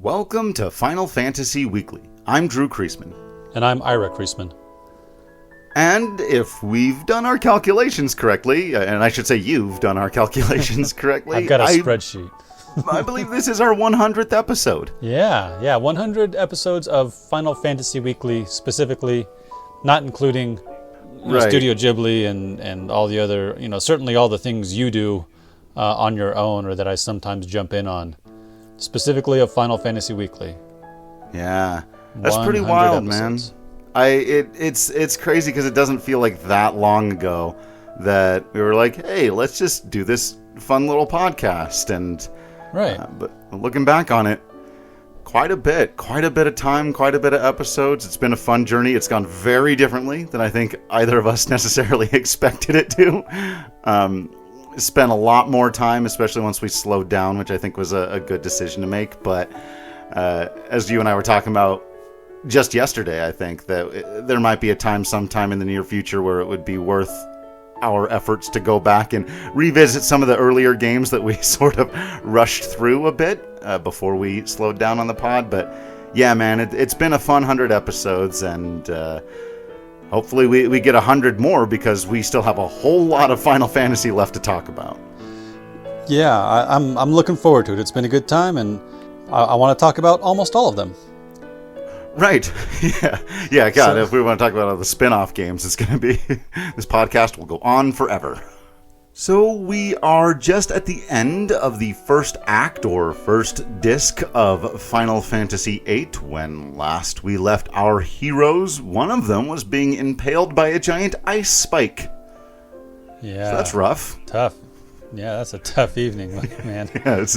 Welcome to Final Fantasy Weekly. I'm Drew Kreisman. And I'm Ira Kreisman. And if we've done our calculations correctly, and I should say you've done our calculations correctly... I've got a spreadsheet. I believe this is our 100th episode. Yeah, 100 episodes of Final Fantasy Weekly, specifically, not including Studio Ghibli and all the other, certainly all the things you do on your own or that I sometimes jump in on. Specifically of Final Fantasy Weekly. Yeah, that's pretty wild, episodes. Man. It's crazy because it doesn't feel like that long ago that we were like, hey, let's just do this fun little podcast. And right. But looking back on it, quite a bit of time, quite a bit of episodes. It's been a fun journey. It's gone very differently than I think either of us necessarily expected it to. Spent a lot more time, especially once we slowed down, which I think was a good decision to make. But as you and I were talking about just yesterday, I think that there might be a time sometime in the near future where it would be worth our efforts to go back and revisit some of the earlier games that we sort of rushed through a bit before we slowed down on the pod. But yeah, man, it's been a fun 100 episodes, and hopefully we get 100 more because we still have a whole lot of Final Fantasy left to talk about. Yeah, I'm looking forward to it. It's been a good time, and I want to talk about almost all of them. Right. Yeah. God, if we want to talk about all the spin-off games, it's going to be... this podcast will go on forever. So we are just at the end of the first act or first disc of Final Fantasy VIII. When last we left our heroes, one of them was being impaled by a giant ice spike. Yeah. So that's rough. Tough. Yeah, that's a tough evening, man. Yes.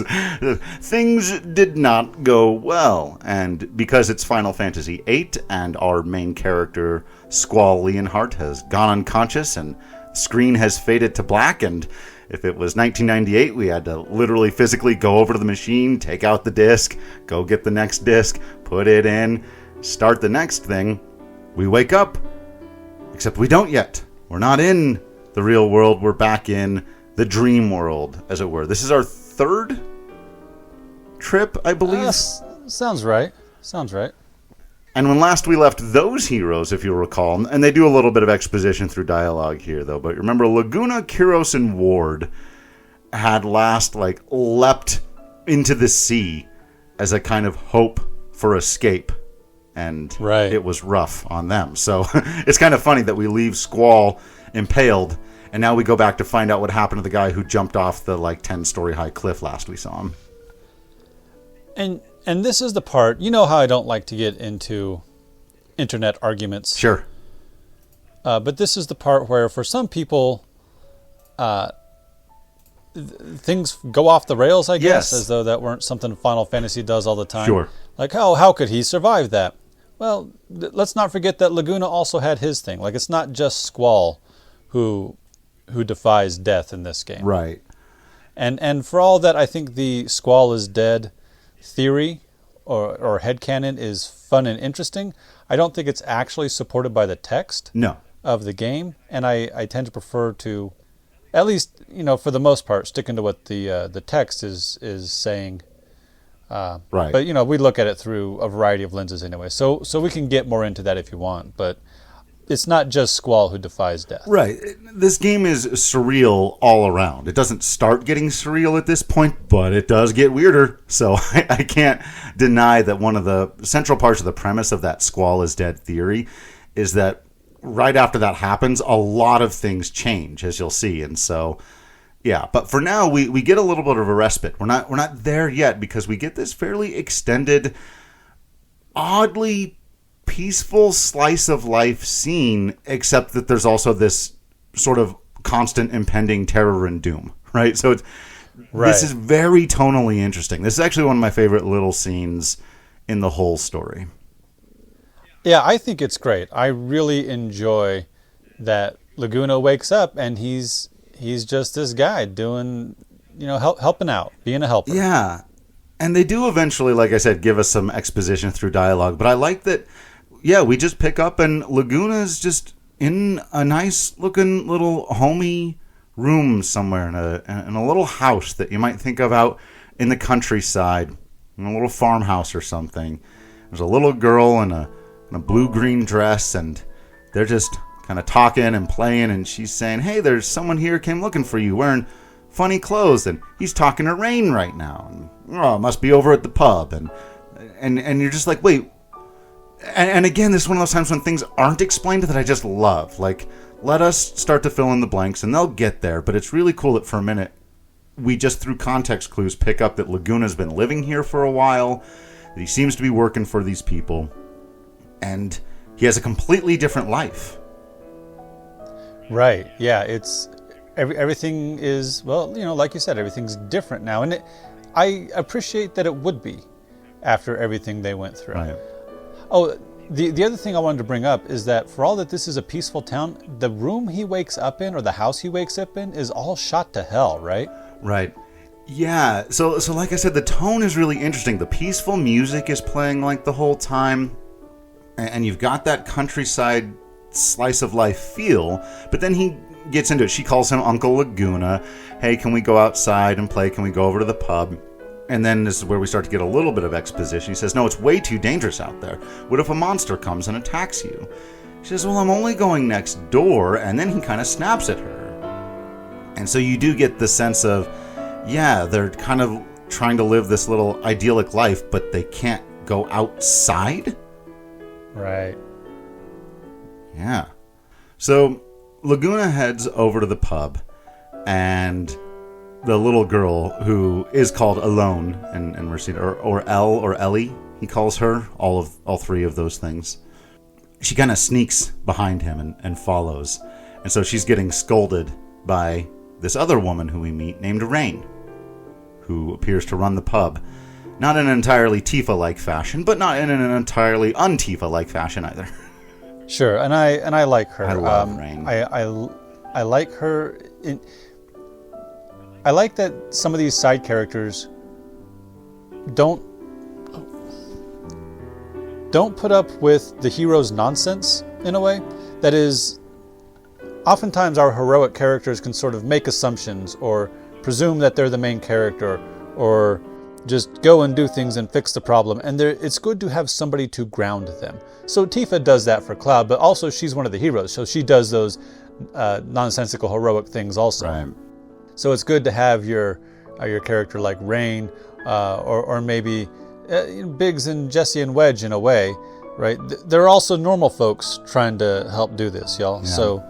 Things did not go well, and because it's Final Fantasy VIII and our main character, Squall Leonhart, has gone unconscious and the screen has faded to black, and if it was 1998, we had to literally physically go over to the machine, take out the disc, go get the next disc, put it in, start the next thing. We wake up, except we don't yet. We're not in the real world, we're back in the dream world, as it were. This is our third trip, I believe. Sounds right. And when last we left those heroes, if you'll recall, and they do a little bit of exposition through dialogue here, though, but remember, Laguna, Kyros, and Ward had last, leapt into the sea as a kind of hope for escape, and It was rough on them. So it's kind of funny that we leave Squall impaled, and now we go back to find out what happened to the guy who jumped off the 10-story high cliff last we saw him. And this is the part, you know how I don't like to get into internet arguments. Sure. But this is the part where for some people, things go off the rails, I guess, as though that weren't something Final Fantasy does all the time. Sure. Like, how could he survive that? Well, let's not forget that Laguna also had his thing. It's not just Squall who defies death in this game. Right. And for all that, I think the Squall is dead theory or headcanon is fun and interesting. I don't think it's actually supported by the text of the game, and I tend to prefer to, at least, for the most part, sticking to what the text is saying. Right. But, we look at it through a variety of lenses anyway, so we can get more into that if you want, but it's not just Squall who defies death. Right. This game is surreal all around. It doesn't start getting surreal at this point, but it does get weirder. So I can't deny that one of the central parts of the premise of that Squall is dead theory is that right after that happens, a lot of things change, as you'll see. And so, yeah. But for now, we get a little bit of a respite. We're not there yet because we get this fairly extended, oddly peaceful slice of life scene, except that there's also this sort of constant impending terror and doom, right? So this is very tonally interesting. This is actually one of my favorite little scenes in the whole story. Yeah, I think it's great. I really enjoy that Laguna wakes up and he's just this guy doing, helping out, being a helper. Yeah. And they do eventually, like I said, give us some exposition through dialogue, but I like that. Yeah, we just pick up and Laguna's just in a nice looking little homey room somewhere in a little house that you might think of out in the countryside. in a little farmhouse or something. There's a little girl in a blue-green dress, and they're just kind of talking and playing, and she's saying, hey, there's someone here came looking for you wearing funny clothes, and he's talking to Rain right now. And, oh, it must be over at the pub. And you're just like, wait. And again, this is one of those times when things aren't explained that I just love. Like, let us start to fill in the blanks, and they'll get there. But it's really cool that for a minute, we just through context clues pick up that Laguna's been living here for a while, that he seems to be working for these people, and he has a completely different life. Right. Yeah. It's everything is, well, like you said, everything's different now, and I appreciate that it would be after everything they went through. Right. Oh, the other thing I wanted to bring up is that for all that this is a peaceful town, the room he wakes up in, or the house he wakes up in, is all shot to hell, right? Right. Yeah. So like I said, the tone is really interesting. The peaceful music is playing like the whole time, and you've got that countryside slice of life feel, but then he gets into it. She calls him Uncle Laguna. Hey, can we go outside and play? Can we go over to the pub? And then this is where we start to get a little bit of exposition. He says, no, it's way too dangerous out there. What if a monster comes and attacks you? She says, well, I'm only going next door. And then he kind of snaps at her. And so you do get the sense of, yeah, they're kind of trying to live this little idyllic life, but they can't go outside? Right. Yeah. So Laguna heads over to the pub, and the little girl, who is called Alone, and we're seeing, or Elle or Ellie, he calls her, all three of those things. She kind of sneaks behind him and follows. And so she's getting scolded by this other woman who we meet named Rain, who appears to run the pub. Not in an entirely Tifa-like fashion, but not in an entirely un-Tifa-like fashion either. Sure, and I like her. I love Rain. I like her. I like that some of these side characters don't put up with the hero's nonsense in a way. That is, oftentimes our heroic characters can sort of make assumptions or presume that they're the main character, or just go and do things and fix the problem. And it's good to have somebody to ground them. So Tifa does that for Cloud, but also she's one of the heroes, so she does those nonsensical heroic things also. Right. So it's good to have your character like Rain, or maybe Biggs and Jesse and Wedge in a way, right? They're also normal folks trying to help do this, y'all. Yeah. So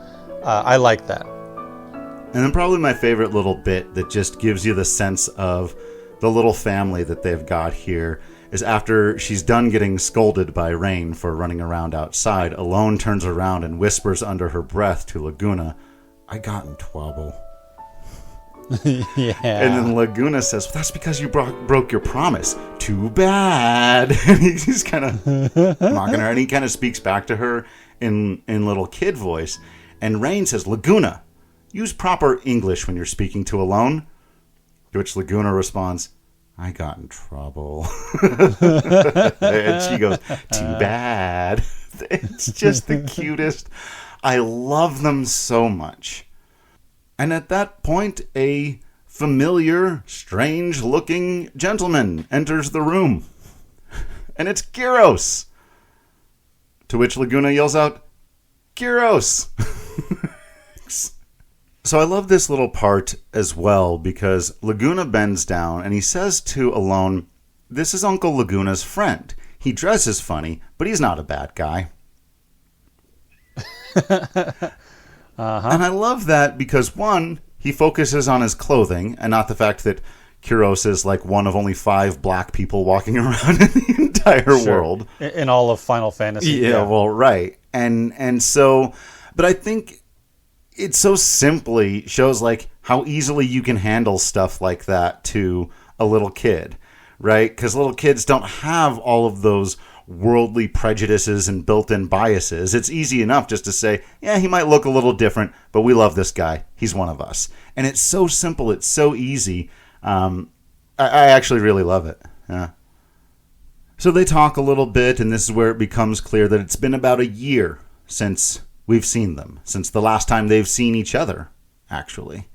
I like that. And then probably my favorite little bit that just gives you the sense of the little family that they've got here is after she's done getting scolded by Rain for running around outside, Alone turns around and whispers under her breath to Laguna, I got in trouble. Yeah. And then Laguna says, well, that's because you broke your promise. Too bad. And he's kind of mocking her, and he kind of speaks back to her in little kid voice. And Rain says, Laguna, use proper English when you're speaking to Alone. To which Laguna responds, I got in trouble. And she goes, too bad. It's just the cutest. I love them so much. And at that point, a familiar, strange-looking gentleman enters the room. And it's Gyros. To which Laguna yells out, Gyros! So I love this little part as well, because Laguna bends down and he says to Alone, this is Uncle Laguna's friend. He dresses funny, but he's not a bad guy. And I love that because, one, he focuses on his clothing and not the fact that Kyros is like one of only 5 black people walking around in the entire world. In all of Final Fantasy. Yeah, well, right. And so, but I think it so simply shows like how easily you can handle stuff like that to a little kid, right? Because little kids don't have all of those worldly prejudices and built-in biases. It's easy enough just to say, yeah, he might look a little different, but we love this guy. He's one of us. And it's so simple. It's so easy. I actually really love it. Yeah. So they talk a little bit, and this is where it becomes clear that it's been about a year since we've seen them, since the last time they've seen each other, actually.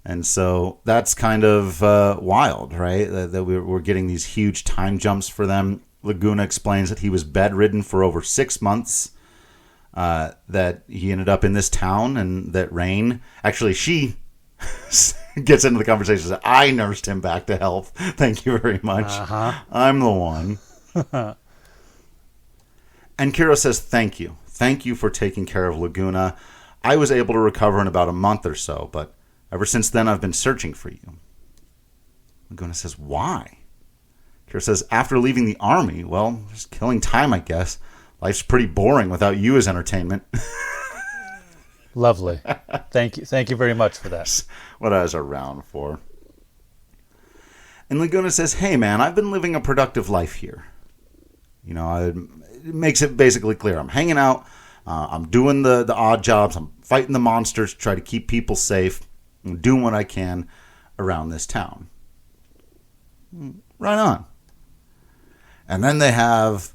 And so that's kind of wild, right? That we're getting these huge time jumps for them. Laguna explains that he was bedridden for over 6 months, that he ended up in this town, and that Rain, actually she gets into the conversation, says, I nursed him back to health. Thank you very much. I'm the one. And Kiro says, thank you. Thank you for taking care of Laguna. I was able to recover in about a month or so, but ever since then I've been searching for you. Laguna says, why? Kiro says, after leaving the army, well, just killing time, I guess. Life's pretty boring without you as entertainment. Lovely. Thank you very much for that. What I was around for. And Laguna says, hey man, I've been living a productive life here. You know, it makes it basically clear. I'm hanging out. I'm doing the odd jobs. I'm fighting the monsters, try to keep people safe. I'm doing what I can around this town. Right on. And then they have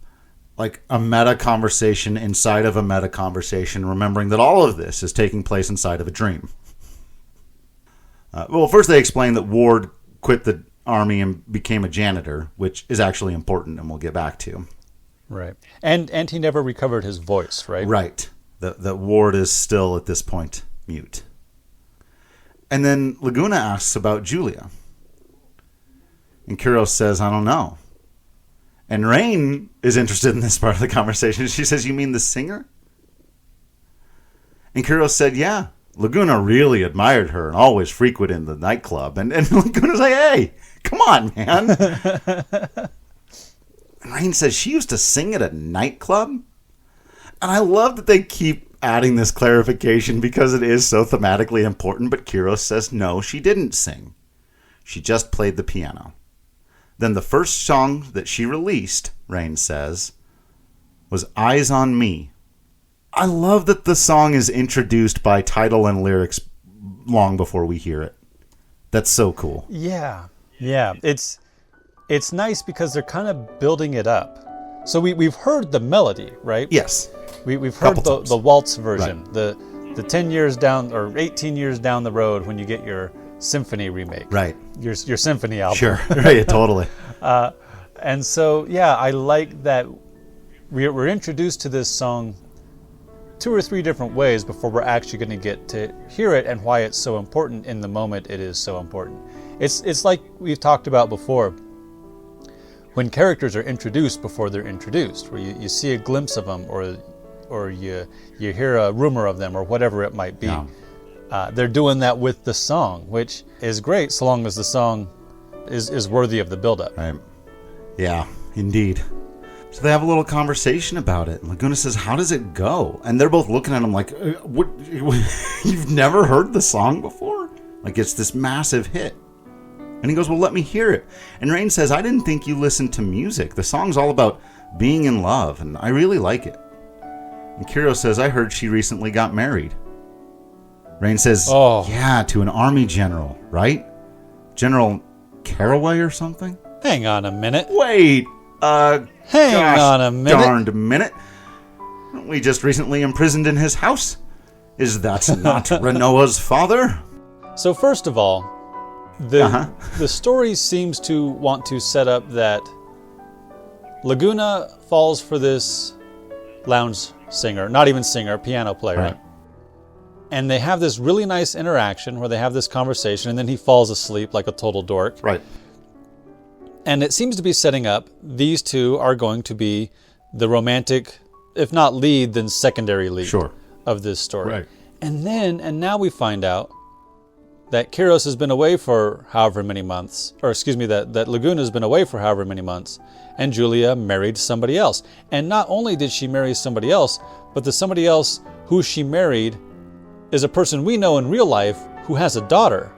like a meta conversation inside of a meta conversation, remembering that all of this is taking place inside of a dream. Well, first they explain that Ward quit the army and became a janitor, which is actually important, and we'll get back to. Right. And he never recovered his voice, right? Right. That Ward is still, at this point, mute. And then Laguna asks about Julia. And Kiro says, I don't know. And Rain is interested in this part of the conversation. She says, you mean the singer? And Kiro said, yeah. Laguna really admired her and always frequented the nightclub. And Laguna's like, hey, come on, man. And Rain says she used to sing at a nightclub. And I love that they keep adding this clarification because it is so thematically important. But Kiro says, no, she didn't sing. She just played the piano. Then the first song that she released, Rain says, was Eyes on Me. I love that the song is introduced by title and lyrics long before we hear it. That's so cool. Yeah. It's nice because they're kind of building it up. So we've heard the melody, right? Yes. We've heard the waltz version, right. the 10 years down or 18 years down the road when you get your symphony remake. Right. Your symphony album. Sure. Right, totally. And so, yeah, I like that we're introduced to this song 2 or 3 different ways before we're actually going to get to hear it and why it's so important in the moment it is so important. It's like we've talked about before, when characters are introduced before they're introduced, where you see a glimpse of them or you hear a rumor of them or whatever it might be. Yeah. They're doing that with the song, which is great so long as the song is worthy of the buildup. Right. Yeah, indeed. So they have a little conversation about it. And Laguna says, how does it go? And they're both looking at him like, what? You've never heard the song before? Like it's this massive hit. And he goes, well, let me hear it. And Rain says, I didn't think you listened to music. The song's all about being in love, and I really like it. And Kiro says, I heard she recently got married. Rain says, yeah, to an army general, right? General Caraway or something? Hang on a minute. Wait, hang on a minute. Darned minute. Weren't we just recently imprisoned in his house? Is that not Renoa's father? So first of all, the story seems to want to set up that Laguna falls for this lounge singer, not even singer, piano player. Right. And they have this really nice interaction where they have this conversation, and then he falls asleep like a total dork. Right. And it seems to be setting up these two are going to be the romantic, if not lead, then secondary lead of this story. Right. And now we find out that Kiros has been away for however many months, or excuse me, that Laguna has been away for however many months, and Julia married somebody else. And not only did she marry somebody else, but the somebody else who she married is a person we know in real life who has a daughter.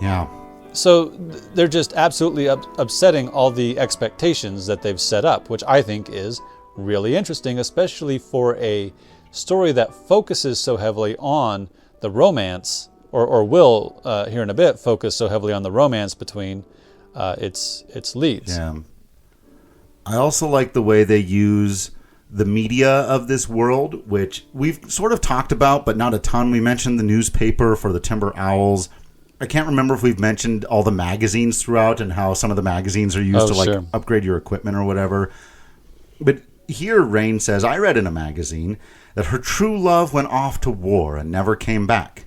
Yeah. So they're just absolutely upsetting all the expectations that they've set up, which I think is really interesting, especially for a story that focuses so heavily on the romance, or will, here in a bit, focus so heavily on the romance between its leads. Yeah. I also like the way they use the media of this world, which we've sort of talked about, but not a ton. We mentioned the newspaper for the Timber Owls. I can't remember if we've mentioned all the magazines throughout and how some of the magazines are used to like upgrade your equipment or whatever. But here Rain says, I read in a magazine that her true love went off to war and never came back.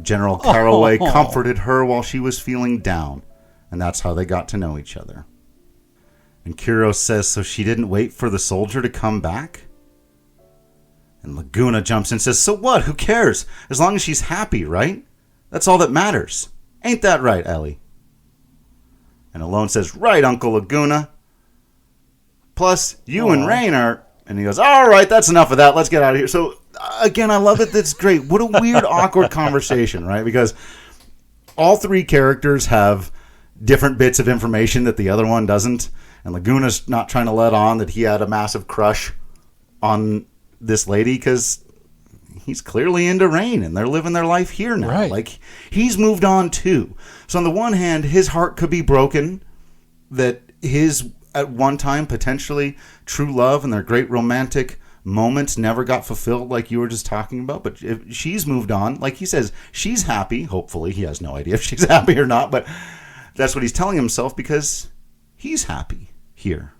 General Caraway comforted her while she was feeling down, and that's how they got to know each other. And Kiro says, so she didn't wait for the soldier to come back? And Laguna jumps in and says, so what? Who cares? As long as she's happy, right? That's all that matters. Ain't that right, Ellie? And Alone says, right, Uncle Laguna. Plus, you and Rain are... And he goes, all right, that's enough of that. Let's get out of here. So, again, I love it. That's great. What a weird, awkward conversation, right? Because all three characters have different bits of information that the other one doesn't. And Laguna's not trying to let on that he had a massive crush on this lady because he's clearly into Rain and they're living their life here now. Right. Like, he's moved on too. So on the one hand, his heart could be broken that his, at one time, potentially true love and their great romantic moments never got fulfilled like you were just talking about. But if she's moved on, like he says, she's happy. Hopefully, he has no idea if she's happy or not, but that's what he's telling himself because he's happy here.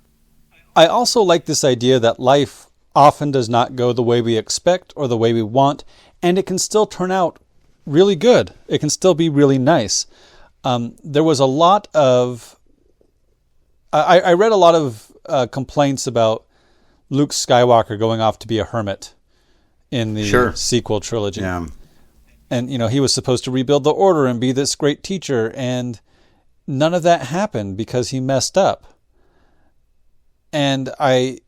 I also like this idea that life often does not go the way we expect or the way we want, and it can still turn out really good. It can still be really nice. There was a lot of... I read a lot of complaints about Luke Skywalker going off to be a hermit in the sequel trilogy. Yeah. And, you know, he was supposed to rebuild the Order and be this great teacher, and none of that happened because he messed up. And I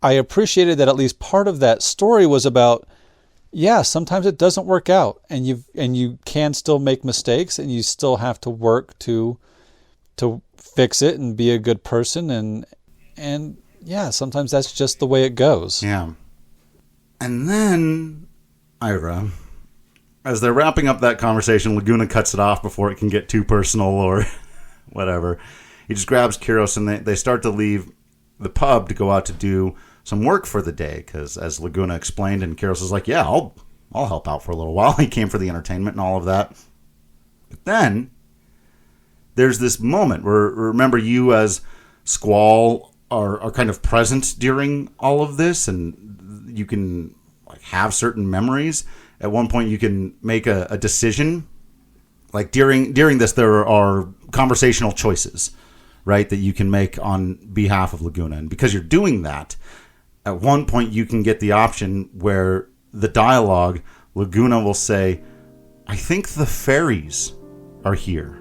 appreciated that at least part of that story was about, yeah, sometimes it doesn't work out, and you can still make mistakes, and you still have to work to fix it and be a good person, and yeah, sometimes that's just the way it goes. Yeah. And then Ira, as they're wrapping up that conversation, Laguna cuts it off before it can get too personal or whatever. He just grabs Kiros and they start to leave the pub to go out to do some work for the day, because as Laguna explained, and Kiros is like, yeah, I'll help out for a little while. He came for the entertainment and all of that. But then there's this moment where, remember, you as Squall are kind of present during all of this, and you can like have certain memories. At one point, you can make a decision. Like during this, there are conversational choices, right, that you can make on behalf of Laguna. And because you're doing that, at one point you can get the option where the dialogue, Laguna will say, I think the fairies are here.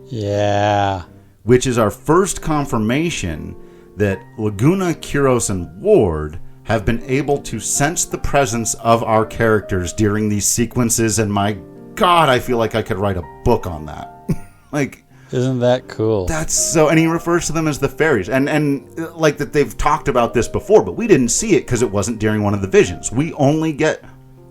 Yeah. Which is our first confirmation that Laguna, Kiros, and Ward have been able to sense the presence of our characters during these sequences, and my God, I feel like I could write a book on that. Like, isn't that cool? That's so, and he refers to them as the fairies, and like that they've talked about this before, but we didn't see it because it wasn't during one of the visions. We only get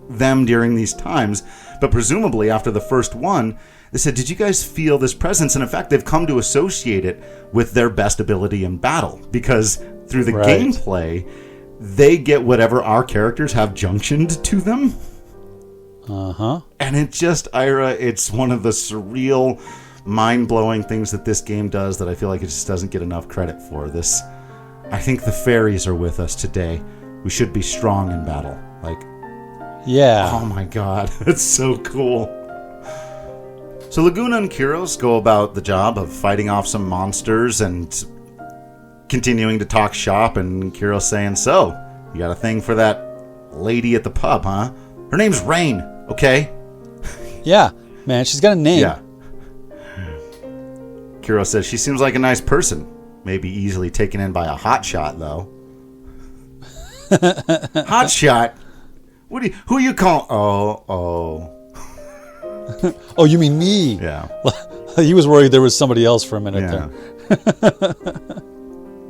them during these times, but presumably after the first one, they said, did you guys feel this presence? And in fact, they've come to associate it with their best ability in battle, because through the gameplay, they get whatever our characters have junctioned to them. Uh-huh. And it just, Ira, it's one of the surreal, mind-blowing things that this game does that I feel like it just doesn't get enough credit for. This, I think the fairies are with us today. We should be strong in battle. Like, yeah. Oh my God, it's so cool. So Laguna and Kiros go about the job of fighting off some monsters and continuing to talk shop, and Kiros saying, so, you got a thing for that lady at the pub, huh? Her name's Rain, okay? Yeah, man, she's got a name. Yeah. Kiros says, she seems like a nice person. Maybe easily taken in by a hotshot, though. Hotshot? Who you call? Oh. Oh, you mean me? Yeah. He was worried there was somebody else for a minute there.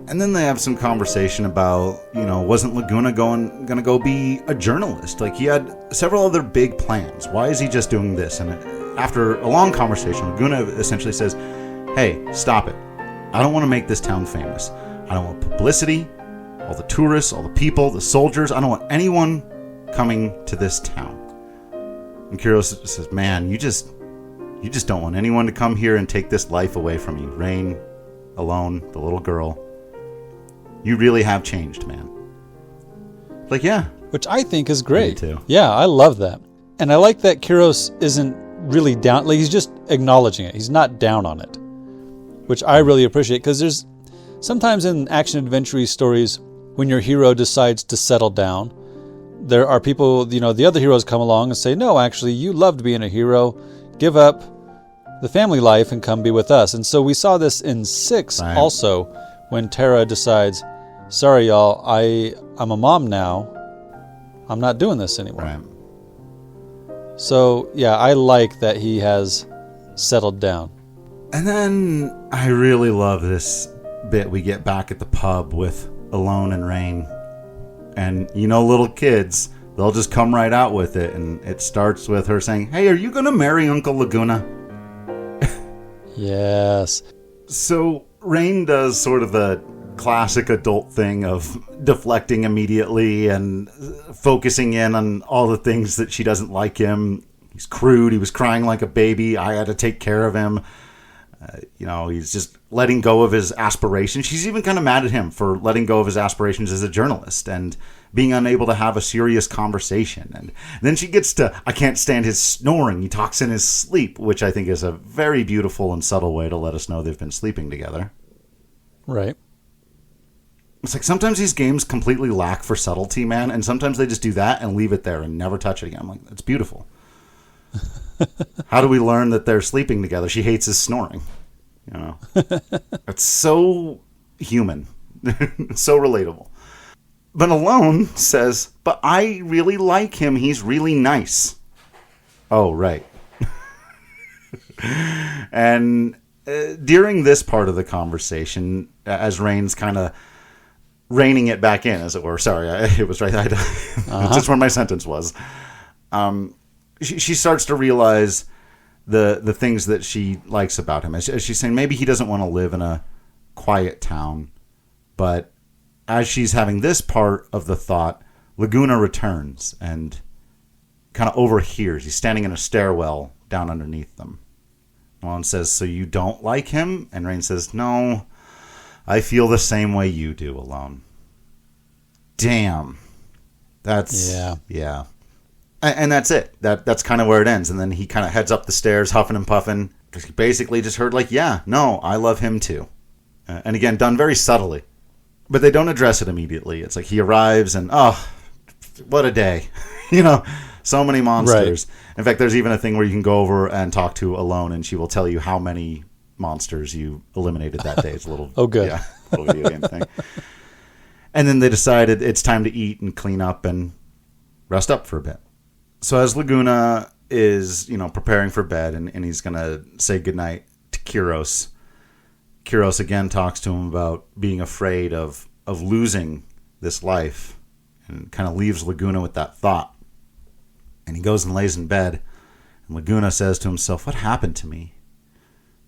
And then they have some conversation about, wasn't Laguna going to go be a journalist? Like, he had several other big plans. Why is he just doing this? And after a long conversation, Laguna essentially says, hey, stop it. I don't want to make this town famous. I don't want publicity, all the tourists, all the people, the soldiers. I don't want anyone coming to this town. And Kiros says, man, you just You just don't want anyone to come here and take this life away from you. Rain, Alone, the little girl. You really have changed, man. Like, yeah. Which I think is great. Me too. Yeah, I love that. And I like that Kyros isn't really down. Like, he's just acknowledging it. He's not down on it. Which I really appreciate, because there's sometimes in action-adventure stories, when your hero decides to settle down, there are people, the other heroes come along and say, no, actually, you loved being a hero. Give up the family life and come be with us. And so we saw this in 6 right. Also, when Tara decides, sorry, y'all, I'm a mom now. I'm not doing this anymore. Right. So, yeah, I like that he has settled down. And then I really love this bit we get back at the pub with Alone and Rain. And little kids, they'll just come right out with it. And it starts with her saying, hey, are you going to marry Uncle Laguna? Yes. So Rain does sort of the classic adult thing of deflecting immediately and focusing in on all the things that she doesn't like him. He's crude. He was crying like a baby. I had to take care of him. He's just letting go of his aspirations. She's even kind of mad at him for letting go of his aspirations as a journalist and being unable to have a serious conversation. And then she gets to, I can't stand his snoring. He talks in his sleep, which I think is a very beautiful and subtle way to let us know they've been sleeping together. Right. It's like sometimes these games completely lack for subtlety, man, and sometimes they just do that and leave it there and never touch it again. I'm like, it's beautiful. How do we learn that they're sleeping together? She hates his snoring. It's so human. So relatable. But Alone says, but I really like him. He's really nice. Oh, right. And during this part of the conversation, as Rain's kind of reining it back in, as it were. Sorry, it was right. That's just where my sentence was. She starts to realize the things that she likes about him. As she's saying, maybe he doesn't want to live in a quiet town. But as she's having this part of the thought, Laguna returns and kind of overhears. He's standing in a stairwell down underneath them. Alone says, so you don't like him? And Rain says, no, I feel the same way you do, Alone. Damn. That's... Yeah. And that's it. That's kind of where it ends. And then he kind of heads up the stairs, huffing and puffing. Because he basically just heard, like, yeah, no, I love him too. And again, done very subtly. But they don't address it immediately. It's like he arrives and, oh, what a day. So many monsters. Right. In fact, there's even a thing where you can go over and talk to Alone, and she will tell you how many monsters you eliminated that day. It's a little... Oh, good. Yeah, little video game thing. And then they decided it's time to eat and clean up and rest up for a bit. So as Laguna is, preparing for bed and he's going to say goodnight to Kyros, Kyros again talks to him about being afraid of losing this life and kind of leaves Laguna with that thought. And he goes and lays in bed, and Laguna says to himself, what happened to me?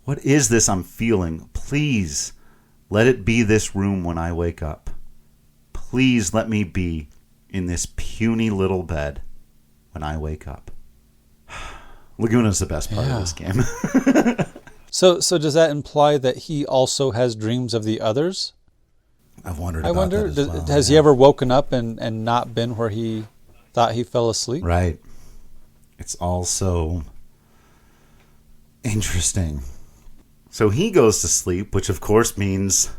What is this I'm feeling? Please let it be this room when I wake up. Please let me be in this puny little bed when I wake up. Laguna's the best part of this game. So does that imply that he also has dreams of the others? I've wondered about that as well. Has he ever woken up and not been where he thought he fell asleep? Right. It's all so interesting. So he goes to sleep, which of course means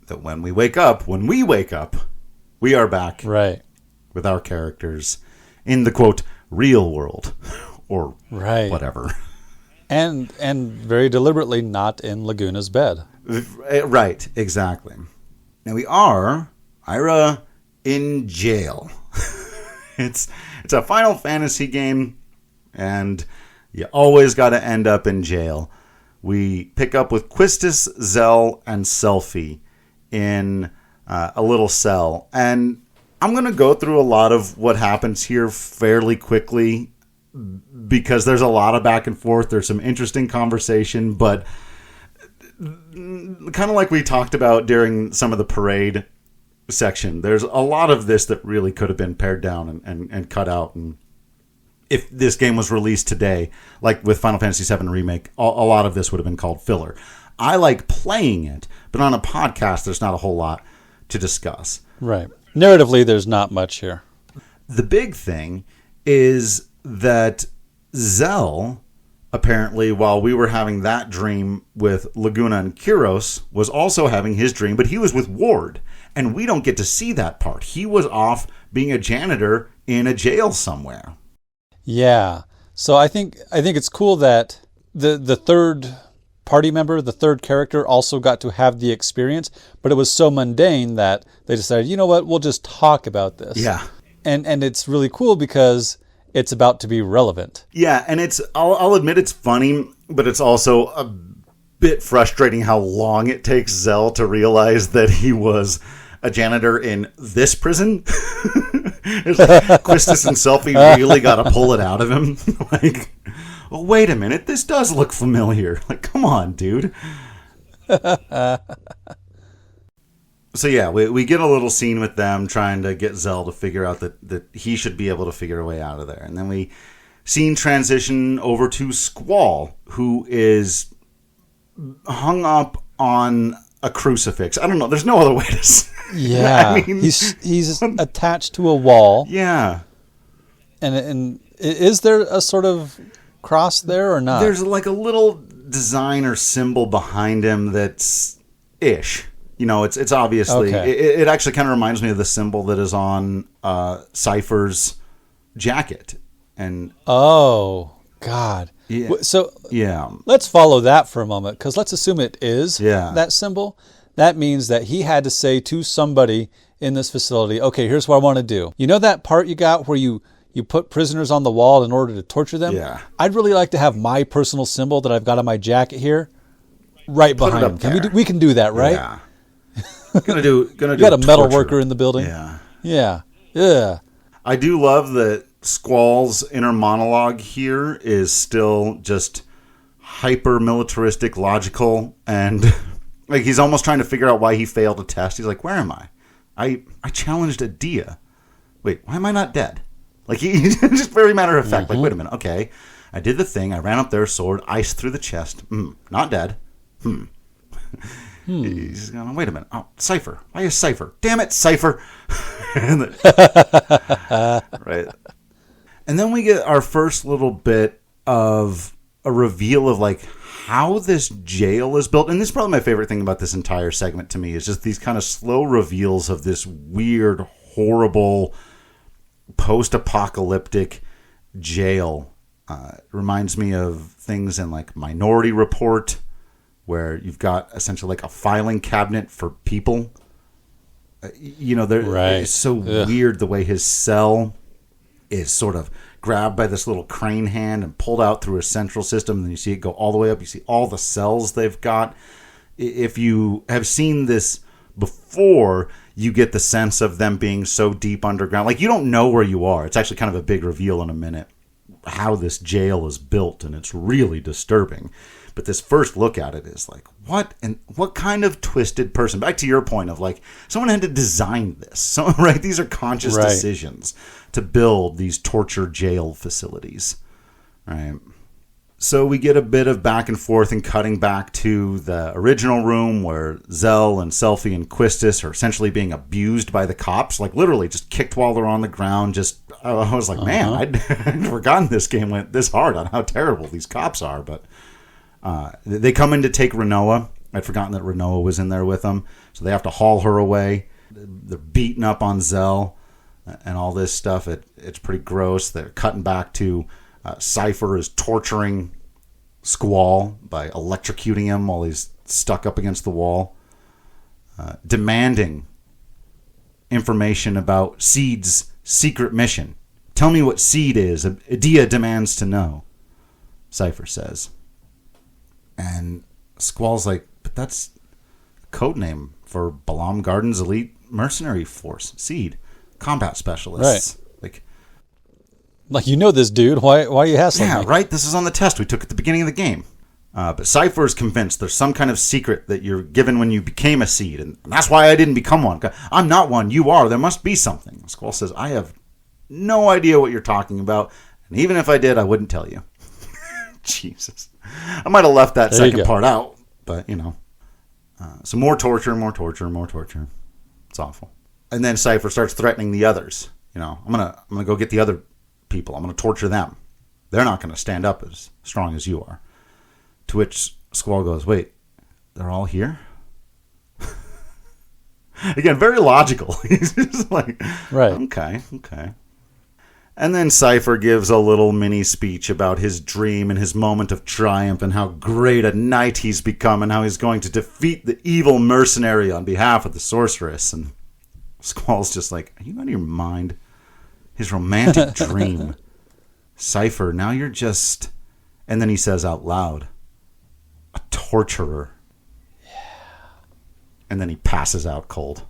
that when we wake up, we are back with our characters in the, quote, real world or whatever. And very deliberately not in Laguna's bed. Right, exactly. Now we are, Ira, in jail. It's a Final Fantasy game, and you always got to end up in jail. We pick up with Quistis, Zell, and Selphie in a little cell. And I'm going to go through a lot of what happens here fairly quickly because there's a lot of back and forth. There's some interesting conversation, but kind of like we talked about during some of the parade section, there's a lot of this that really could have been pared down and cut out. And if this game was released today, like with Final Fantasy VII Remake, a lot of this would have been called filler. I like playing it, but on a podcast, there's not a whole lot to discuss. Right. Narratively, there's not much here. The big thing is that Zell, apparently, while we were having that dream with Laguna and Kyros, was also having his dream, but he was with Ward, and we don't get to see that part. He was off being a janitor in a jail somewhere. Yeah. So I think it's cool that the third party member, the third character, also got to have the experience, but it was so mundane that they decided, you know what, we'll just talk about this. Yeah. And it's really cool because it's about to be relevant. Yeah, and I'll admit it's funny, but it's also a bit frustrating how long it takes Zell to realize that he was a janitor in this prison. Quistis and Selphie really got to pull it out of him. Like, well, wait a minute, this does look familiar. Like, come on, dude. So yeah, we get a little scene with them trying to get Zell to figure out that he should be able to figure a way out of there. And then we scene transition over to Squall, who is hung up on a crucifix. I don't know. There's no other way to say it. Yeah. I mean, he's attached to a wall. Yeah. And is there a sort of cross there or not? There's like a little design or symbol behind him that's ish. You know, it's obviously... Okay. It actually kind of reminds me of the symbol that is on Cypher's jacket. And oh, God. Yeah. So yeah, let's follow that for a moment, because let's assume it is that symbol. That means that he had to say to somebody in this facility, okay, here's what I want to do. You know that part you got where you put prisoners on the wall in order to torture them? Yeah. I'd really like to have my personal symbol that I've got on my jacket here right behind him. We can do that, right? Yeah. Gonna do. You got a metal worker in the building? Yeah. Yeah. I do love that Squall's inner monologue here is still just hyper militaristic, logical, and like he's almost trying to figure out why he failed a test. He's like, where am I? I challenged a Dia. Wait, why am I not dead? Like he just very matter of fact. Like, wait a minute. Okay, I did the thing. I ran up there, sword, ice through the chest. Not dead. He's going, wait a minute. Oh, Cypher. Why is Cypher? Damn it, Cypher. Right. And then we get our first little bit of a reveal of like how this jail is built. And this is probably my favorite thing about this entire segment to me is just these kind of slow reveals of this weird, horrible, post-apocalyptic jail. It reminds me of things in like Minority Report, where you've got essentially like a filing cabinet for people. It's so weird the way his cell is sort of grabbed by this little crane hand and pulled out through a central system. And then you see it go all the way up. You see all the cells they've got. If you have seen this before, you get the sense of them being so deep underground. Like, you don't know where you are. It's actually kind of a big reveal in a minute how this jail is built, and it's really disturbing. But this first look at it is like, what kind of twisted person? Back to your point of like, someone had to design this. So, right? These are conscious decisions to build these torture jail facilities. Right. So we get a bit of back and forth and cutting back to the original room where Zell and Selphie and Quistis are essentially being abused by the cops, like literally just kicked while they're on the ground. I was like, man, I'd forgotten this game went this hard on how terrible these cops are. But they come in to take Renoa. I'd forgotten that Renoa was in there with them. So they have to haul her away. They're beating up on Zell and all this stuff. It's pretty gross. They're cutting back to Cypher is torturing Squall by electrocuting him while he's stuck up against the wall. Demanding information about Seed's secret mission. Tell me what Seed is. Adia demands to know, Cypher says. And Squall's like, but that's a code name for Balam Garden's elite mercenary force, Seed, combat specialists. Right. Like, you know this dude. Why are you hassling me? Yeah, right? This is on the test we took at the beginning of the game. But Cypher is convinced there's some kind of secret that you're given when you became a Seed, and that's why I didn't become one. I'm not one. You are. There must be something. Squall says, I have no idea what you're talking about. And even if I did, I wouldn't tell you. Jesus. I might have left that second part out, but, so more torture. It's awful. And then Cypher starts threatening the others. I'm gonna go get the other people. I'm gonna torture them. They're not gonna stand up as strong as you are. To which Squall goes, wait, they're all here? Again, very logical. He's just like, right. Okay. And then Cypher gives a little mini speech about his dream and his moment of triumph and how great a knight he's become and how he's going to defeat the evil mercenary on behalf of the sorceress. And Squall's just like, are you out of your mind? His romantic dream. Cypher, now you're just... And then he says out loud, a torturer. Yeah. And then he passes out cold.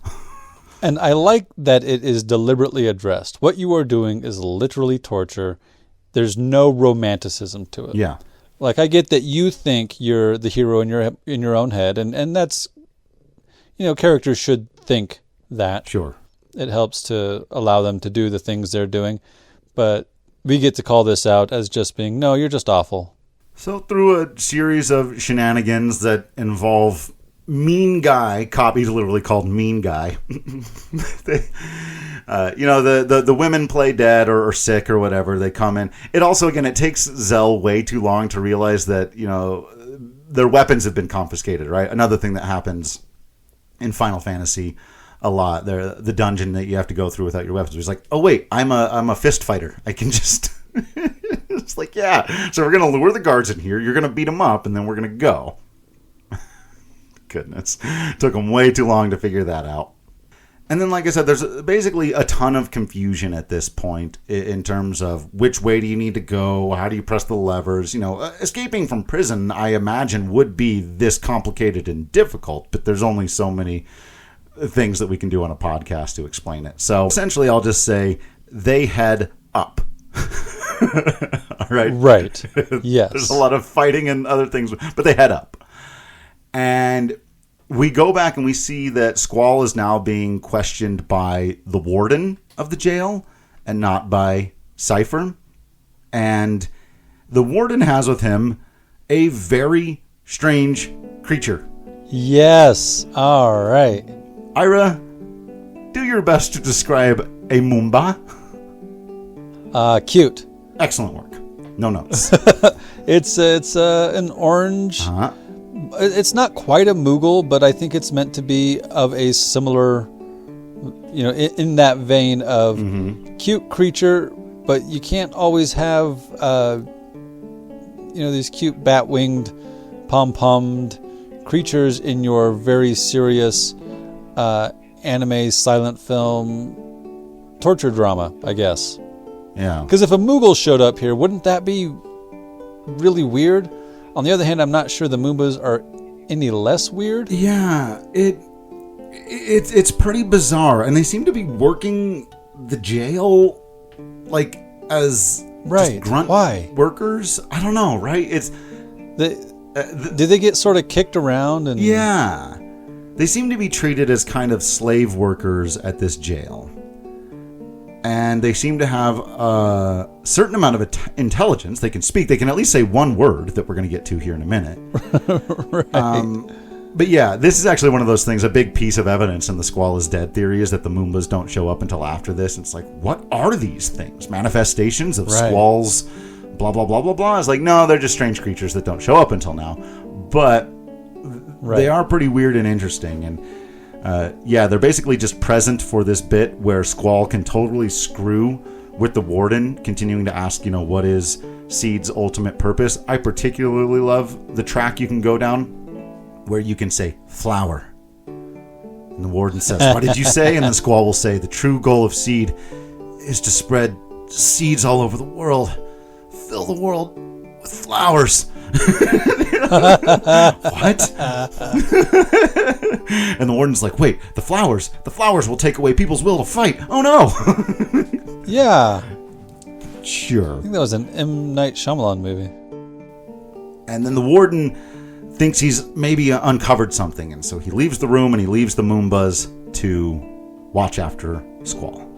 And I like that it is deliberately addressed. What you are doing is literally torture. There's no romanticism to it. Yeah. Like, I get that you think you're the hero in your own head, and that's, characters should think that. Sure. It helps to allow them to do the things they're doing. But we get to call this out as just being, no, you're just awful. So through a series of shenanigans that involve Mean Guy, copies literally called Mean Guy. The women play dead or sick or whatever. They come in. It also, again, it takes Zell way too long to realize that, their weapons have been confiscated, right? Another thing that happens in Final Fantasy a lot. The dungeon that you have to go through without your weapons. It's like, oh wait, I'm a fist fighter. I can just... It's like, yeah. So we're going to lure the guards in here. You're going to beat them up, and then we're going to go. Goodness. Took them way too long to figure that out. And then, like I said, there's basically a ton of confusion at this point in terms of which way do you need to go, how do you press the levers. Escaping from prison, I imagine, would be this complicated and difficult, but there's only so many things that we can do on a podcast to explain it. So essentially, I'll just say they head up. All right? Right. Yes. There's a lot of fighting and other things, but they head up. And we go back and we see that Squall is now being questioned by the warden of the jail and not by Cypher. And the warden has with him a very strange creature. Yes. All right. Ira, do your best to describe a Moomba. Cute. Excellent work. No notes. It's an orange... Uh-huh. It's not quite a Moogle, but I think it's meant to be of a similar, in that vein of cute creature, but you can't always have, these cute bat-winged, pom-pommed creatures in your very serious anime, silent film, torture drama, I guess. Yeah. Because if a Moogle showed up here, wouldn't that be really weird? On the other hand, I'm not sure the Moombas are any less weird. Yeah, it's pretty bizarre, and they seem to be working the jail like as just grunt workers. I don't know, right? Did they get sort of kicked around? And yeah, they seem to be treated as kind of slave workers at this jail. And they seem to have a certain amount of intelligence. They can speak. They can at least say one word that we're going to get to here in a minute. Right. But yeah, this is actually one of those things, a big piece of evidence in the Squall is dead theory is that the Moombas don't show up until after this. It's like, what are these things? Manifestations of Squalls, blah, blah, blah, blah, blah. It's like, no, they're just strange creatures that don't show up until now. But they are pretty weird and interesting. And they're basically just present for this bit where Squall can totally screw with the warden, continuing to ask, what is Seed's ultimate purpose. I particularly love the track you can go down where you can say flower. And the warden says, what did you say? And then Squall will say, the true goal of Seed is to spread seeds all over the world. Fill the world with flowers. What? And the warden's like, wait, the flowers will take away people's will to fight. Oh no. Yeah. Sure. I think that was an M. Night Shyamalan movie. And then the warden thinks he's maybe uncovered something, and so he leaves the room and he leaves the Moombas to watch after Squall.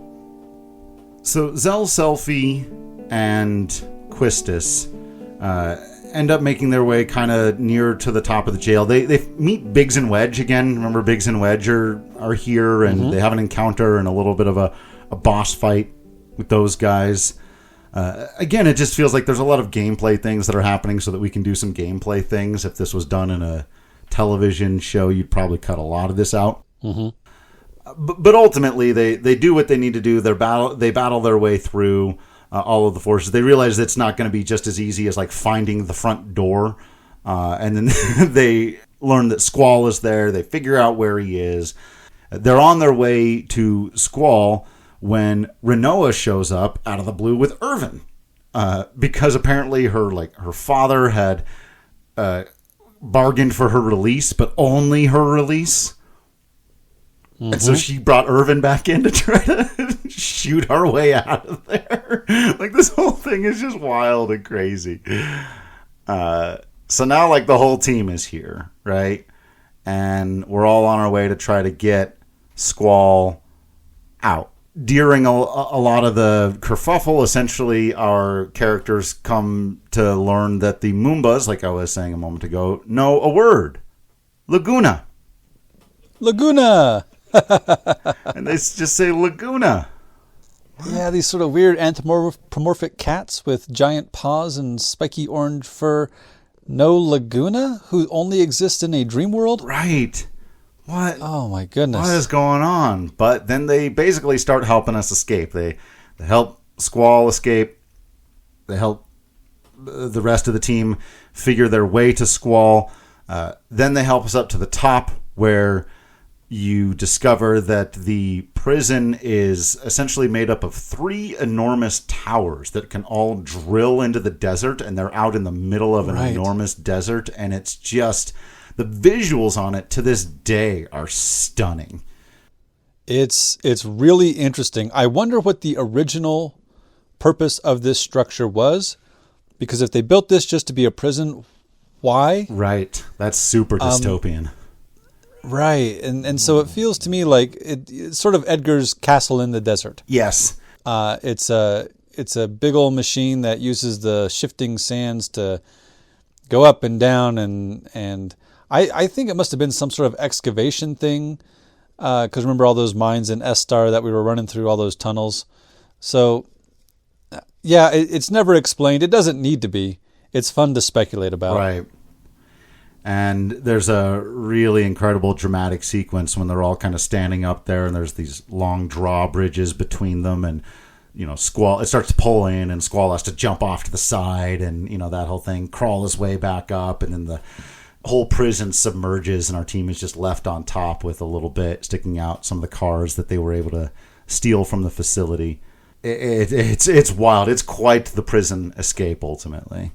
So Zell Selfie and Quistis end up making their way kind of near to the top of the jail. They meet Biggs and Wedge again. Remember, Biggs and Wedge are here, and they have an encounter and a little bit of a boss fight with those guys. Again, it just feels like there's a lot of gameplay things that are happening so that we can do some gameplay things. If this was done in a television show, you'd probably cut a lot of this out. But ultimately, they do what they need to do. They battle their way through all of the forces. They realize it's not going to be just as easy as like finding the front door. And then they learn that Squall is there. They figure out where he is. They're on their way to Squall when Renoa shows up out of the blue with Irvin. Because apparently her father had bargained for her release, but only her release. And so she brought Irvin back in to try to shoot our way out of there. Like, this whole thing is just wild and crazy. So now, like, the whole team is here, right? And we're all on our way to try to get Squall out. During a lot of the kerfuffle, essentially, our characters come to learn that the Moombas, like I was saying a moment ago, know a word. Laguna. Laguna! And they just say Laguna. Yeah, these sort of weird anthropomorphic cats with giant paws and spiky orange fur. No Laguna? Who only exists in a dream world? Right. What? Oh my goodness. What is going on? But then they basically start helping us escape. They help Squall escape. They help the rest of the team figure their way to Squall. Then they help us up to the top, where you discover that the prison is essentially made up of 3 enormous towers that can all drill into the desert, and they're out in the middle of an enormous desert, and it's just... the visuals on it to this day are stunning. It's really interesting. I wonder what the original purpose of this structure was, because if they built this just to be a prison, why? Right. That's super dystopian. Right. And so it feels to me like it's sort of Edgar's Castle in the Desert. Yes. It's a big old machine that uses the shifting sands to go up and down, and I think it must have been some sort of excavation thing, because remember all those mines in S-Star that we were running through, all those tunnels. So, yeah, it's never explained. It doesn't need to be. It's fun to speculate about. Right. And there's a really incredible dramatic sequence when they're all kind of standing up there, and there's these long drawbridges between them, and Squall, it starts pulling, and Squall has to jump off to the side, and that whole thing, crawl his way back up, and then the whole prison submerges, and our team is just left on top with a little bit sticking out, some of the cars that they were able to steal from the facility. It's wild. It's quite the prison escape, ultimately.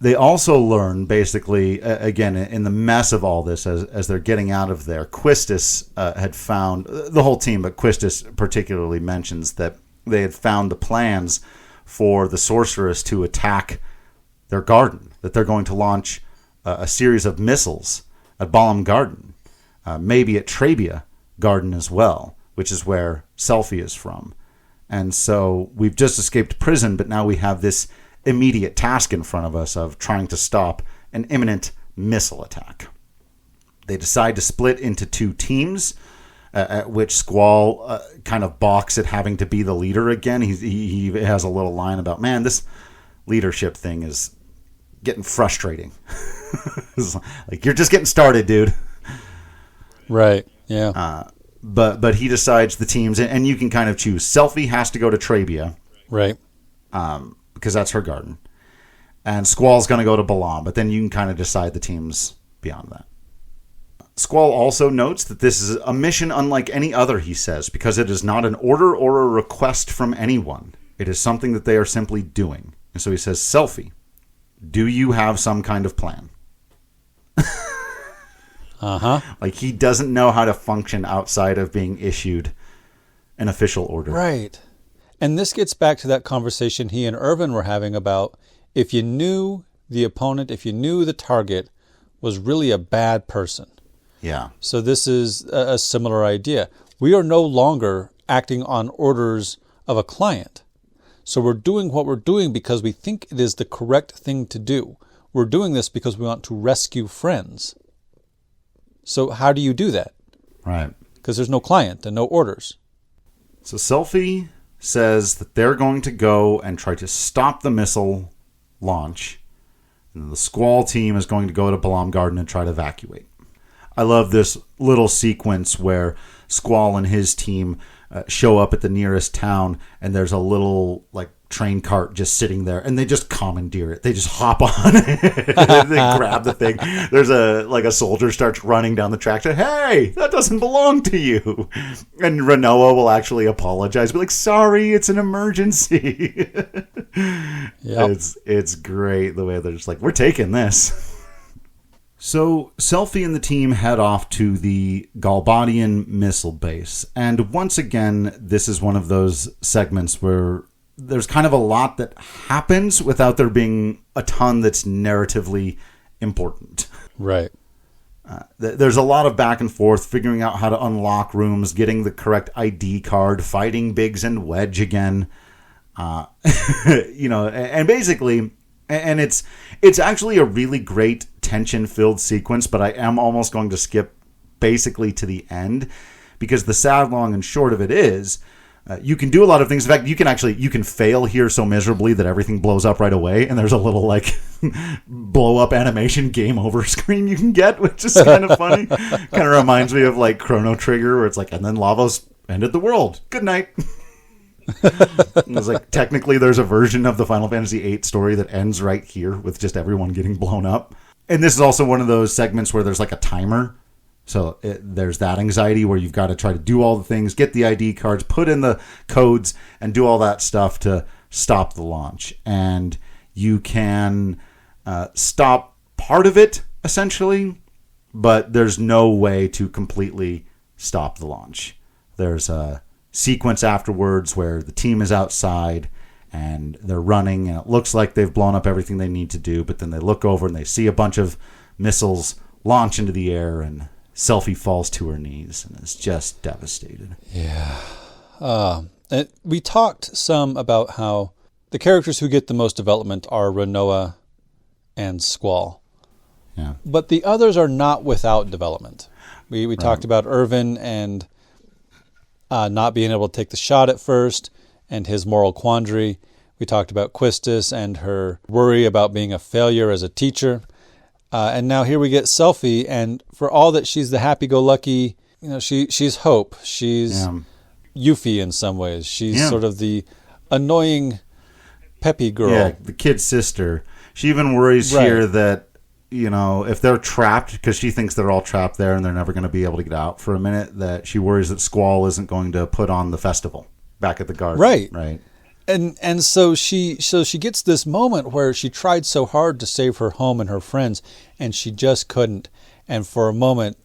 They also learn, basically, again, in the mess of all this, as they're getting out of there, Quistis had found, the whole team, but Quistis particularly mentions that they had found the plans for the sorceress to attack their garden, that they're going to launch a series of missiles at Balam Garden, maybe at Trabia Garden as well, which is where Selphie is from. And so we've just escaped prison, but now we have this immediate task in front of us of trying to stop an imminent missile attack. They decide to split into 2 teams, at which Squall kind of balks at having to be the leader again. He has a little line about, man, this leadership thing is getting frustrating. Like, you're just getting started, dude. Right, yeah. But he decides the teams, and you can kind of choose. Selphie has to go to Trabia. Right. Because that's her garden. And Squall's going to go to Balam, but then you can kind of decide the teams beyond that. Squall also notes that this is a mission unlike any other, he says, because it is not an order or a request from anyone. It is something that they are simply doing. And so he says, Selphie, do you have some kind of plan? Like, he doesn't know how to function outside of being issued an official order. Right. And this gets back to that conversation he and Irvin were having about if you knew the opponent, if you knew the target was really a bad person. Yeah. So this is a similar idea. We are no longer acting on orders of a client. So we're doing what we're doing because we think it is the correct thing to do. We're doing this because we want to rescue friends. So how do you do that? Right. Because there's no client and no orders. So Selphie says that they're going to go and try to stop the missile launch. And the Squall team is going to go to Balam Garden and try to evacuate. I love this little sequence where Squall and his team show up at the nearest town, and there's a little train cart just sitting there, and they just commandeer it. They just hop on it. They grab the thing. There's a soldier starts running down the track. Say, "Hey, that doesn't belong to you." And Renoa will actually apologize, be like, "Sorry, it's an emergency." Yep. It's great the way they're just like, "We're taking this." So, Selphie and the team head off to the Galbadian missile base. And once again, this is one of those segments where there's kind of a lot that happens without there being a ton that's narratively important. Right. There's a lot of back and forth, figuring out how to unlock rooms, getting the correct ID card, fighting Biggs and Wedge again. And basically... And it's actually a really great tension-filled sequence, but I am almost going to skip basically to the end, because the sad, long, and short of it is, you can do a lot of things. In fact, you can fail here so miserably that everything blows up right away, and there's a little blow-up animation game over screen you can get, which is kind of funny. Kind of reminds me of Chrono Trigger, where it's and then Lavos ended the world. Good night. It's technically there's a version of the Final Fantasy VIII story that ends right here with just everyone getting blown up. And this is also one of those segments where there's a timer. So there's that anxiety where you've got to try to do all the things, get the ID cards, put in the codes, and do all that stuff to stop the launch. And you can stop part of it, essentially, but there's no way to completely stop the launch. There's a sequence afterwards where the team is outside and they're running, and it looks like they've blown up everything they need to do, but then they look over and they see a bunch of missiles launch into the air, and Selphie falls to her knees and is just devastated. Yeah. And we talked some about how the characters who get the most development are Renoa and Squall. Yeah. But the others are not without development. We Right. talked about Irvin and not being able to take the shot at first, and his moral quandary. We talked about Quistis and her worry about being a failure as a teacher. And now here we get Selphie, and for all that she's the happy-go-lucky, she's Hope. She's Yuffie in some ways. She's sort of the annoying, peppy girl. Yeah, the kid's sister. She even worries here that, if they're trapped, because she thinks they're all trapped there and they're never going to be able to get out for a minute, that she worries that Squall isn't going to put on the festival back at the garden. Right. And so she gets this moment where she tried so hard to save her home and her friends, and she just couldn't. And for a moment,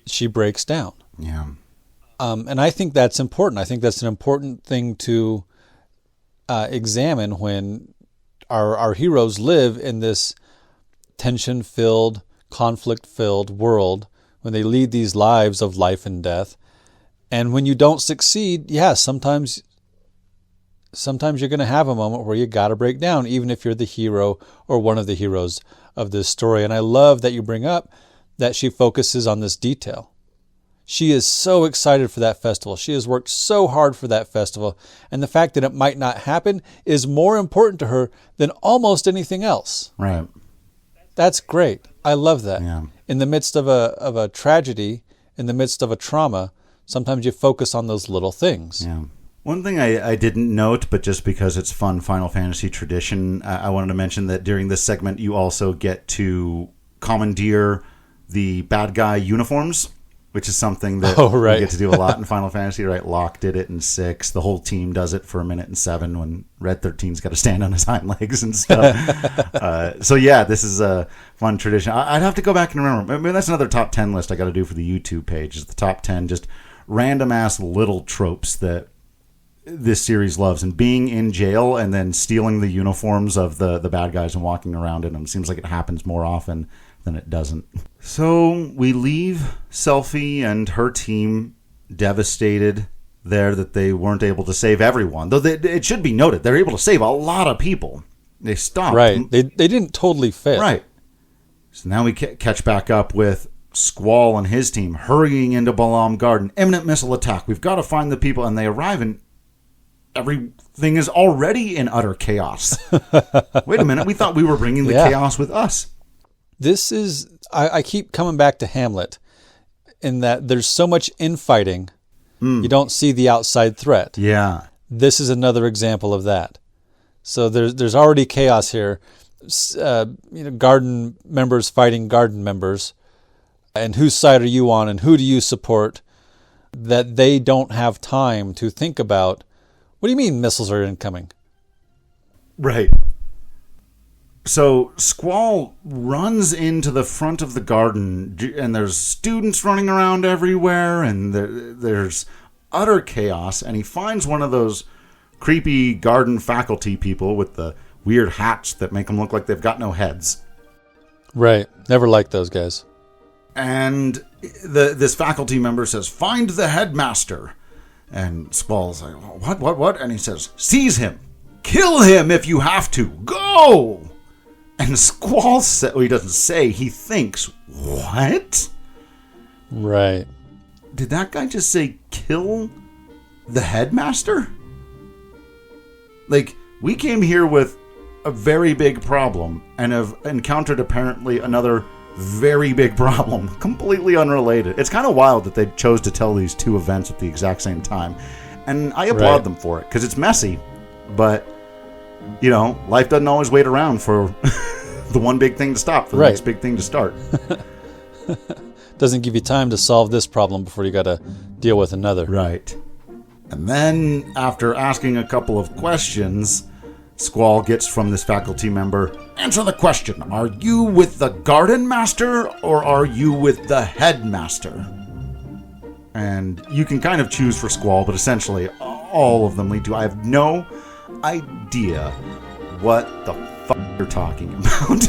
she breaks down. Yeah. And I think that's important. I think that's an important thing to examine when our heroes live in this tension-filled, conflict-filled world, when they lead these lives of life and death. And when you don't succeed, sometimes you're going to have a moment where you got to break down, even if you're the hero or one of the heroes of this story. And I love that you bring up that she focuses on this detail. She is so excited for that festival. She has worked so hard for that festival. And the fact that it might not happen is more important to her than almost anything else. Right. That's great. I love that. Yeah. In the midst of a tragedy, in the midst of a trauma, sometimes you focus on those little things. Yeah. One thing I didn't note, but just because it's fun Final Fantasy tradition, I wanted to mention that during this segment you also get to commandeer the bad guy uniforms, which is something that we get to do a lot in Final Fantasy, right? Locke did it in 6. The whole team does it for a minute in 7 when Red 13's got to stand on his hind legs and stuff. This is a fun tradition. I'd have to go back and remember. I mean, that's another top 10 list I got to do for the YouTube page. Is the top 10 just random-ass little tropes that this series loves. And being in jail and then stealing the uniforms of the bad guys and walking around in them seems like it happens more often than it doesn't. So we leave Selphie and her team devastated there that they weren't able to save everyone. Though it should be noted, they're able to save a lot of people. They stopped. Right. They didn't totally fail. Right. So now we catch back up with Squall and his team hurrying into Balam Garden. Imminent missile attack. We've got to find the people. And they arrive and everything is already in utter chaos. Wait a minute. We thought we were bringing the chaos with us. This is... I keep coming back to Hamlet in that there's so much infighting, you don't see the outside threat. Yeah. This is another example of that. So there's already chaos here. Garden members fighting garden members. And whose side are you on and who do you support? That they don't have time to think about, what do you mean missiles are incoming? Right. So Squall runs into the front of the garden and there's students running around everywhere and there's utter chaos, and he finds one of those creepy garden faculty people with the weird hats that make them look like they've got no heads. Right. Never liked those guys. And this faculty member says, "Find the headmaster." And Squall's like, "What? And he says, "Seize him. Kill him if you have to. Go!" And Squall says, he doesn't say, he thinks, "What?" Right. Did that guy just say, "Kill the headmaster"? Like, we came here with a very big problem and have encountered apparently another very big problem, completely unrelated. It's kind of wild that they chose to tell these two events at the exact same time. And I applaud them for it, because it's messy, but, life doesn't always wait around for the one big thing to stop, for the next big thing to start. Doesn't give you time to solve this problem before you got to deal with another. Right. And then, after asking a couple of questions, Squall gets from this faculty member, "Answer the question. Are you with the garden master or are you with the headmaster?" And you can kind of choose for Squall, but essentially all of them lead to, I have no idea what the fuck you're talking about.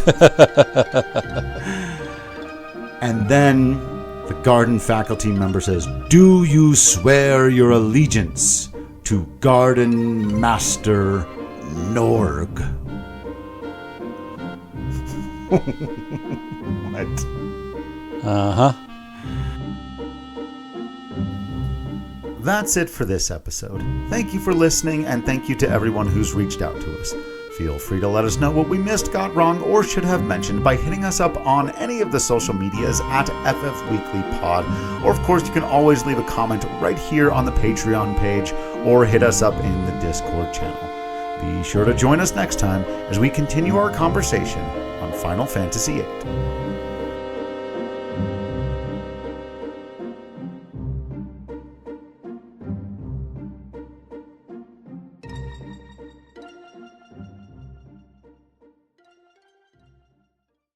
And then the garden faculty member says, "Do you swear your allegiance to Garden Master Norg?" What? Uh-huh. That's it for this episode. Thank you for listening, and thank you to everyone who's reached out to us. Feel free to let us know what we missed, got wrong, or should have mentioned by hitting us up on any of the social medias at FF Weekly Pod. Or, of course, you can always leave a comment right here on the Patreon page or hit us up in the Discord channel. Be sure to join us next time as we continue our conversation on Final Fantasy VIII.